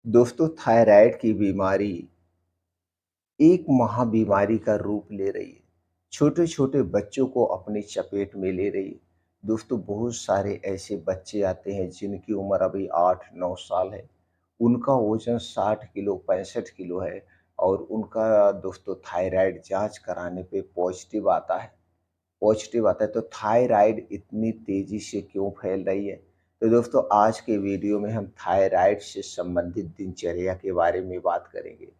दोस्तों, थायराइड की बीमारी एक महाबीमारी का रूप ले रही है। छोटे-छोटे बच्चों को अपनी चपेट में ले रही है। दोस्तों, बहुत सारे ऐसे बच्चे आते हैं जिनकी उम्र अभी 8-9 साल है। उनका वज़न 60 किलो, 65 किलो है और उनका दोस्तों थायराइड जाँच कराने पे पॉजिटिव आता है। तो थायराइड इतनी तेज़ी से क्यों फैल रही है? तो दोस्तों, आज के वीडियो में हम थायराइड से संबंधित दिनचर्या के बारे में बात करेंगे।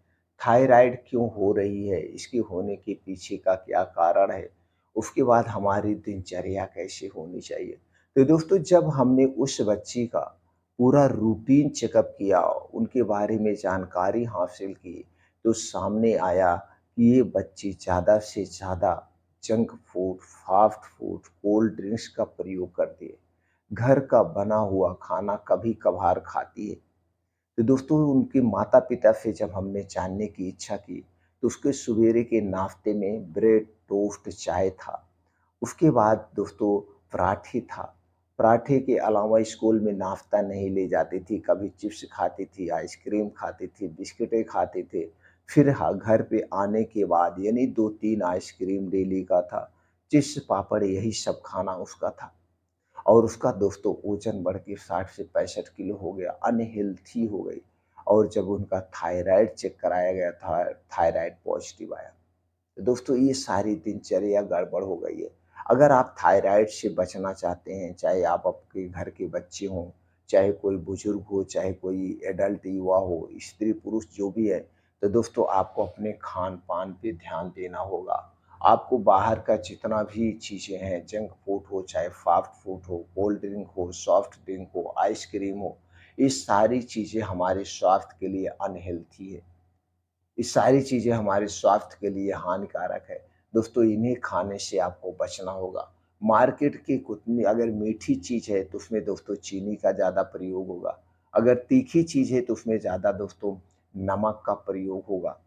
थायराइड क्यों हो रही है? इसके होने के पीछे का क्या कारण है? उसके बाद हमारी दिनचर्या कैसे होनी चाहिए? तो दोस्तों, जब हमने उस बच्ची का पूरा रूटीन चेकअप किया, उनके बारे में जानकारी हासिल की, तो सामने आया कि ये बच्ची ज़्यादा से ज़्यादा junk food, fast food, cold drinks का प्रयोग करती है। घर का बना हुआ खाना कभी-कभार खाती है। तो दोस्तों, उनके माता-पिता से जब हमने जानने की इच्छा की, तो उसके सवेरे के नाश्ते में ब्रेड, टोस्ट, चाय था। उसके बाद दोस्तों पराठे था। पराठे के अलावा स्कूल में नाश्ता नहीं ले जाती थी, कभी चिप्स खाती थी, आइसक्रीम खाती थी, बिस्किटें खाते थे। फिर घर पे आने के बाद यानी 2-3 आइसक्रीम डेली का था, चिप्स, पापड़ यही सब खाना उसका था। और उसका दोस्तों वज़न बढ़ के 60 से 65 किलो हो गया, अनहेल्थी हो गई। और जब उनका थायराइड चेक कराया गया था, थायराइड पॉज़िटिव आया। दोस्तों, ये सारी दिनचर्या गड़बड़ हो गई है। अगर आप थायराइड से बचना चाहते हैं, चाहे आप आपके घर के बच्चे हों, चाहे कोई बुजुर्ग हो, चाहे कोई एडल्ट युवा हो, स्त्री-पुरुष जो भी है, तो दोस्तों आपको अपने खान-पान पे ध्यान देना होगा। आपको बाहर का जितना भी चीज़ें हैं, जंक फूड हो, चाहे फ़ास्ट फूड हो, कोल्ड ड्रिंक हो, सॉफ्ट ड्रिंक हो, आइसक्रीम हो, ये सारी चीज़ें हमारे स्वास्थ्य के लिए अनहेल्थी है। ये सारी चीज़ें हमारे स्वास्थ्य के लिए हानिकारक है। दोस्तों, इन्हें खाने से आपको बचना होगा। मार्केट की कितनी अगर मीठी चीज़ है तो उसमें दोस्तों चीनी का ज़्यादा प्रयोग होगा। अगर तीखी चीज़ है तो उसमें ज़्यादा दोस्तों नमक का प्रयोग होगा।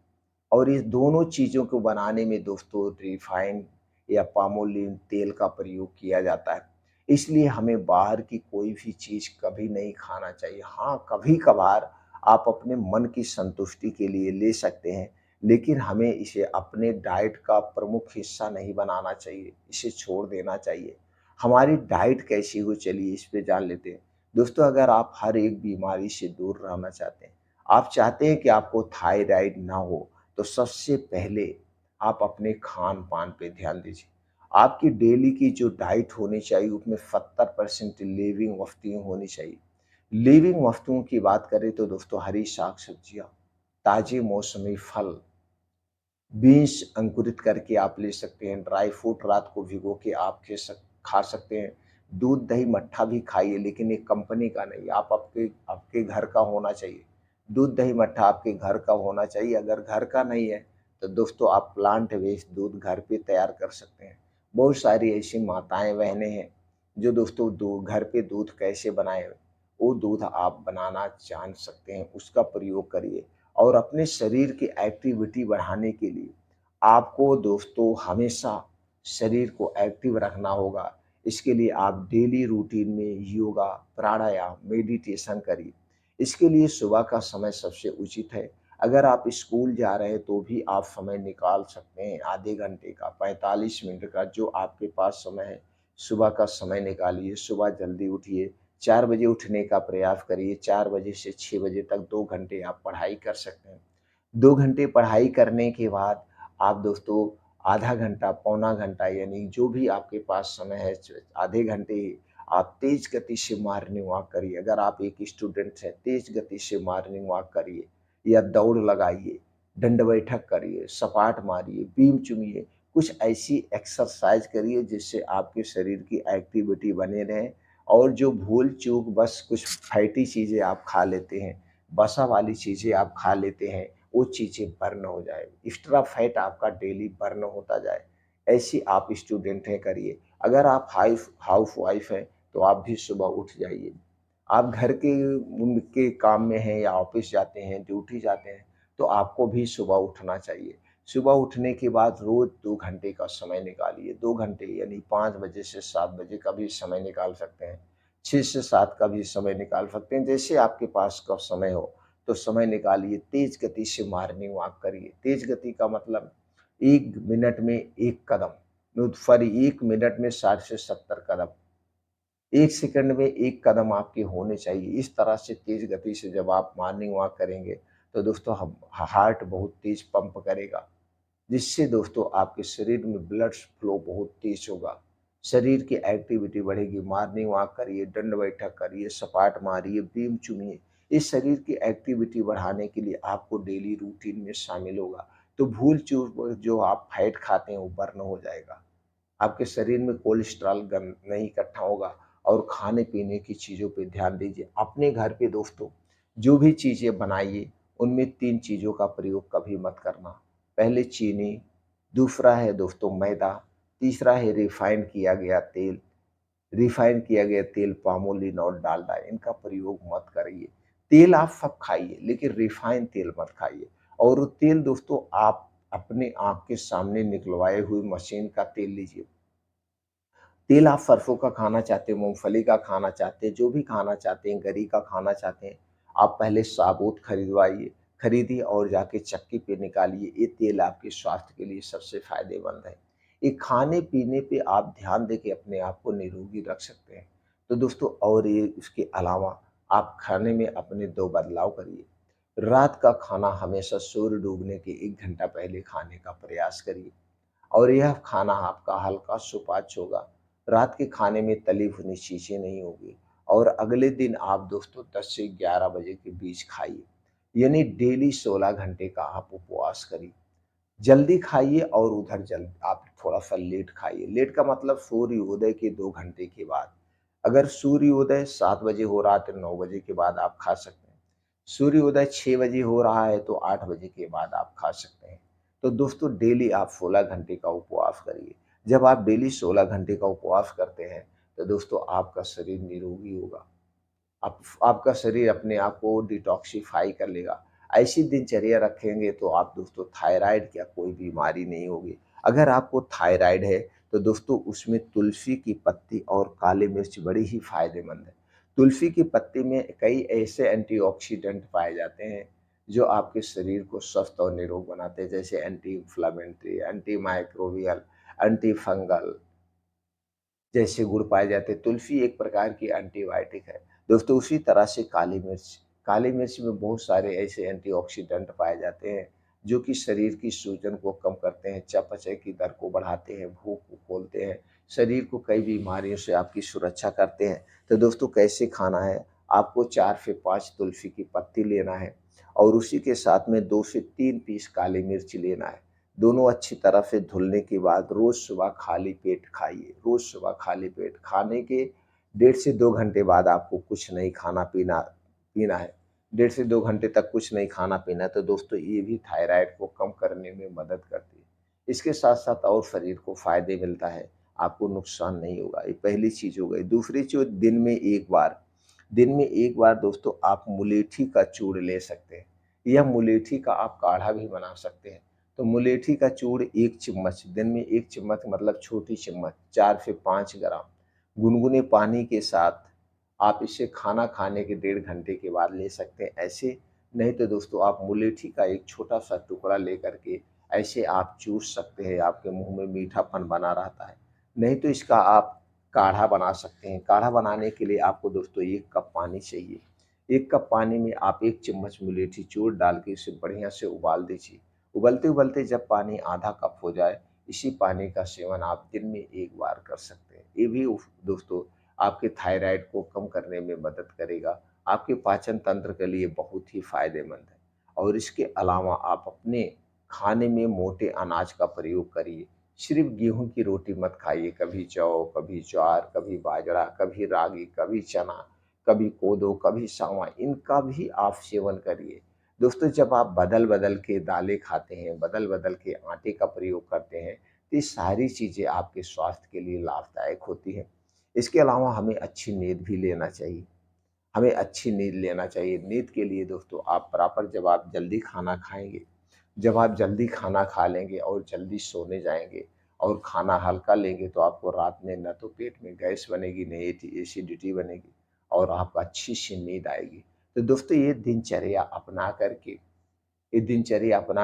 और इस दोनों चीज़ों को बनाने में दोस्तों रिफाइंड या पामोलिन तेल का प्रयोग किया जाता है। इसलिए हमें बाहर की कोई भी चीज़ कभी नहीं खाना चाहिए। हाँ, कभी-कभार आप अपने मन की संतुष्टि के लिए ले सकते हैं, लेकिन हमें इसे अपने डाइट का प्रमुख हिस्सा नहीं बनाना चाहिए, इसे छोड़ देना चाहिए। हमारी डाइट कैसी हो चलिए इस पे जान लेते हैं। दोस्तों, अगर आप हर एक बीमारी से दूर रहना चाहते हैं, आप चाहते हैं कि आपको थायराइड ना हो, तो सबसे पहले आप अपने खान-पान पे ध्यान दीजिए। आपकी डेली की जो डाइट होनी चाहिए उसमें 70% लिविंग वस्तुएँ होनी चाहिए। लिविंग वस्तुओं की बात करें तो दोस्तों हरी साग-सब्जियाँ, ताज़े मौसमी फल, बीन्स अंकुरित करके आप ले सकते हैं, ड्राई फ्रूट रात को भिगो के आप खा सकते हैं। दूध, दही, मट्ठा भी खाइए लेकिन ये कंपनी का नहीं, आप आपके आपके घर का होना चाहिए। दूध, दही, मट्ठा आपके घर का होना चाहिए, अगर घर का नहीं है, तो दोस्तों आप प्लांट बेस्ड दूध घर पे तैयार कर सकते हैं। बहुत सारी ऐसी माताएँ, बहनें हैं, जो दोस्तों घर पे दूध कैसे बनाएँ, वो दूध आप बनाना जान सकते हैं, उसका प्रयोग करिए। और अपने शरीर की एक्टिविटी बढ़ाने के लिए आपको दोस्तों हमेशा शरीर को एक्टिव रखना होगा। इसके लिए आप डेली रूटीन में योगा, प्राणायाम, मेडिटेशन करिए। इसके लिए सुबह का समय सबसे उचित है। अगर आप स्कूल जा रहे हैं तो भी आप समय निकाल सकते हैं, आधे घंटे का, 45 मिनट का जो आपके पास समय है, सुबह का समय निकालिए, सुबह जल्दी उठिए, 4 बजे उठने का प्रयास करिए, 4 बजे से 6 बजे तक 2 घंटे आप पढ़ाई कर सकते हैं। 2 घंटे पढ़ाई करने के बाद आप दोस्तों आधा घंटा, पौना घंटा यानी जो भी आपके पास समय है आधे घंटे आप तेज़ गति से मॉर्निंग वॉक करिए। अगर आप एक स्टूडेंट हैं, तेज़ गति से मॉर्निंग वॉक करिए या दौड़ लगाइए, दंड बैठक करिए, सपाट मारिए, बीम चूमिए, कुछ ऐसी एक्सरसाइज़ करिए जिससे आपके शरीर की एक्टिविटी बने रहे। और जो भूल-चूक बस कुछ फैटी चीज़ें आप खा लेते हैं, वसा वाली चीज़ें आप खा लेते हैं, वो चीज़ें बर्न हो जाए, एक्स्ट्रा फैट आपका डेली बर्न होता जाए, ऐसी आप स्टूडेंट हैं करिए। अगर आप हाउसवाइफ़ हैं, तो आप भी सुबह उठ जाइए। आप घर के के काम में हैं या ऑफ़िस जाते हैं, ड्यूटी जाते हैं, तो आपको भी सुबह उठना चाहिए। सुबह उठने के बाद रोज़ 2 घंटे का समय निकालिए, 2 घंटे यानी 5 बजे से 7 बजे का भी समय निकाल सकते हैं, 6 से 7 का भी समय निकाल सकते हैं, जैसे आपके पास का समय हो। तो समय निकालिए, तेज गति से मॉर्निंग वॉक करिए। तेज गति का मतलब 1 मिनट में 1 कदम, सॉरी 1 मिनट में 60 से 70 कदम, 1 सेकंड में 1 कदम आपके होने चाहिए। इस तरह से तेज गति से जब आप मॉर्निंग वॉक करेंगे, तो दोस्तों हम हार्ट बहुत तेज पंप करेगा, जिससे दोस्तों आपके शरीर में ब्लड फ्लो बहुत तेज होगा। शरीर की एक्टिविटी बढ़ेगी। मॉर्निंग वॉक करिए, दंड बैठक करिए, सपाट मारिए, बीम चूमिए। इस शरीर की एक्टिविटी बढ़ाने के लिए आपको डेली रूटीन में शामिल होगा। तो भूल चूक जो आप फैट खाते हैं वो बर्न हो जाएगा। आपके शरीर में कोलेस्ट्रॉल गन नहीं इकट्ठा होगा। और खाने-पीने की चीज़ों पे ध्यान दीजिए। अपने घर पे दोस्तों जो भी चीज़ें बनाइए, उनमें 3 चीज़ों का प्रयोग कभी मत करना। पहले चीनी, दूसरा है दोस्तों मैदा, तीसरा है रिफाइन किया गया तेल पामोलिन और डालडा, इनका प्रयोग मत करिए। तेल आप सब खाइए, लेकिन रिफाइन तेल मत खाइए। और वो तेल दोस्तों आप अपने आँख के सामने निकलवाए हुए मशीन का तेल लीजिए। तेल आप सरसों का खाना चाहते हैं, मूँगफली का खाना चाहते हैं, जो भी खाना चाहते हैं, गरी का खाना चाहते हैं, आप पहले साबूत खरीदिए और जाके चक्की पे निकालिए। ये तेल आपके स्वास्थ्य के लिए सबसे फ़ायदेमंद है। ये खाने-पीने पे आप ध्यान देके अपने आप को निरोगी रख सकते हैं। तो दोस्तों और ये इसके अलावा आप खाने में अपने 2 बदलाव करिए। रात का खाना हमेशा सूर्य डूबने के 1 घंटा पहले खाने का प्रयास करिए। और यह खाना आपका हल्का सुपाच्य होगा। रात के खाने में तली भुनी चीज़ें नहीं होगी। और अगले दिन आप दोस्तों 10 से 11 बजे के बीच खाइए। यानी डेली 16 घंटे का आप उपवास करिए। जल्दी खाइए और उधर जल्द आप थोड़ा-सा लेट खाइए। लेट का मतलब सूर्योदय के 2 घंटे के बाद। अगर सूर्योदय 7 बजे हो रहा है तो 9 बजे के बाद आप खा सकते हैं। सूर्योदय 6 बजे हो रहा है तो 8 बजे के बाद आप खा सकते हैं। तो दोस्तों डेली आप 16 घंटे का उपवास करिए। जब आप डेली 16 घंटे का उपवास करते हैं, तो दोस्तों आपका शरीर निरोगी होगा। आपका शरीर अपने आप को डिटॉक्सिफ़ाई कर लेगा। ऐसी दिनचर्या रखेंगे तो आप दोस्तों थायराइड क्या कोई बीमारी नहीं होगी। अगर आपको थायराइड है तो दोस्तों उसमें तुलसी की पत्ती और काली मिर्च बड़ी ही फ़ायदेमंद है। तुलसी की पत्ती में कई ऐसे एंटीऑक्सीडेंट पाए जाते हैं जो आपके शरीर को स्वस्थ और निरोग बनाते हैं, जैसे anti inflammatory, anti microbial, anti fungal जैसे गुण पाए जाते हैं। तुलसी एक प्रकार की एंटीबायोटिक है। दोस्तों उसी तरह से काली मिर्च में बहुत सारे ऐसे एंटीऑक्सीडेंट पाए जाते हैं, जो कि शरीर की सूजन को कम करते हैं, चयापचय की दर को बढ़ाते हैं, भूख को खोलते हैं, शरीर को कई बीमारियों से आपकी सुरक्षा करते हैं। तो दोस्तों कैसे खाना है? आपको 4 से 5 तुलसी की पत्ती लेना है और उसी के साथ में 2 से 3 पीस काली मिर्च लेना है। दोनों अच्छी तरह से धुलने के बाद रोज़ सुबह खाली पेट खाइए। रोज़ सुबह खाली पेट खाने के 1.5 से 2 घंटे बाद आपको कुछ नहीं पीना है। 1.5 से 2 घंटे तक कुछ नहीं खाना-पीना है, तो दोस्तों ये भी थायराइड को कम करने में मदद करती है। इसके साथ-साथ और शरीर को फ़ायदे मिलता है, आपको नुकसान नहीं होगा। ये पहली चीज़ हो गई। दूसरी चीज़ दिन में एक बार दोस्तों आप मुलेठी का चूर्ण ले सकते हैं। या मुलेठी का आप काढ़ा भी बना सकते हैं। तो मुलेठी का चूर्ण 1 चम्मच, दिन में 1 चम्मच मतलब छोटी चम्मच 4 से 5 ग्राम गुनगुने पानी के साथ आप इसे खाना खाने के 1.5 घंटे के बाद ले सकते हैं। ऐसे नहीं तो दोस्तों आप मुलेठी का एक छोटा-सा टुकड़ा लेकर के ऐसे आप चूस सकते हैं, आपके मुँह में मीठापन बना रहता है। नहीं तो इसका आप काढ़ा बना सकते हैं। काढ़ा बनाने के लिए आपको दोस्तों 1 कप पानी चाहिए। 1 कप पानी में आप 1 चम्मच मुलेठी चूर्ण डाल के इसे बढ़िया से उबाल दीजिए। उबलते-उबलते जब पानी आधा कप हो जाए, इसी पानी का सेवन आप दिन में 1 बार कर सकते हैं। ये भी दोस्तों आपके थायराइड को कम करने में मदद करेगा, आपके पाचन तंत्र के लिए बहुत ही फ़ायदेमंद है। और इसके अलावा आप अपने खाने में मोटे अनाज का प्रयोग करिए। सिर्फ़ गेहूँ की रोटी मत खाइए, कभी जौ, कभी ज्वार, कभी बाजरा, कभी रागी, कभी चना, कभी कोदो, कभी सावा, इनका भी आप सेवन करिए। दोस्तों जब आप बदल-बदल के दालें खाते हैं, बदल-बदल के आटे का प्रयोग करते हैं, तो ये सारी चीज़ें आपके स्वास्थ्य के लिए लाभदायक होती हैं। इसके अलावा हमें अच्छी नींद भी लेना चाहिए। हमें अच्छी नींद लेना चाहिए। नींद के लिए दोस्तों आप प्रॉपर जब आप जल्दी खाना खाएँगे, जब आप जल्दी खाना खा लेंगे और जल्दी सोने जाएँगे और खाना हल्का लेंगे तो आपको रात में ना तो पेट में गैस बनेगी, ना एसिडिटी बनेगी और आपको अच्छी-सी नींद आएगी। तो दोस्तों ये दिनचर्या अपना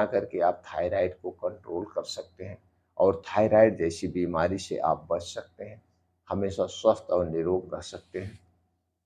करके आप थायराइड को कंट्रोल कर सकते हैं और थायराइड जैसी बीमारी से आप बच सकते हैं। हमेशा स्वस्थ और निरोग रह सकते हैं।